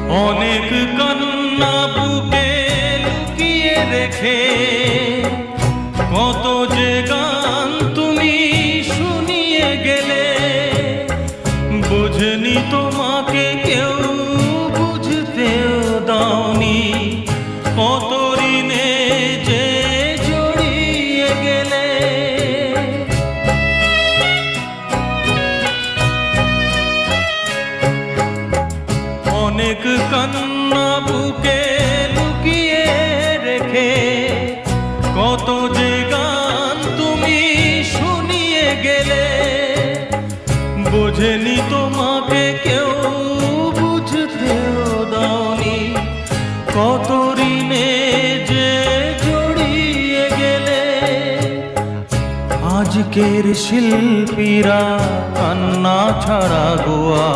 অনেক কান্না বুকে লুকিয়ে রেখে কত যে গান তুমি শুনিয়ে গেলে, বুঝনি তোমাকে কেউ বুঝতেও দাওনি, কত ঋণে যে জড়িয়ে গেলে। অনেক কান্না বুকে লুকিয়ে রেখে কত যে গান তুমি শুনিয়ে গেলে, বোঝেনি তোমাকে কেউ বুঝতেও দাওনি, কত ঋণে যে জড়িয়ে গেলে। আজকের শিল্পীরা কান্না ছাড়া গোয়া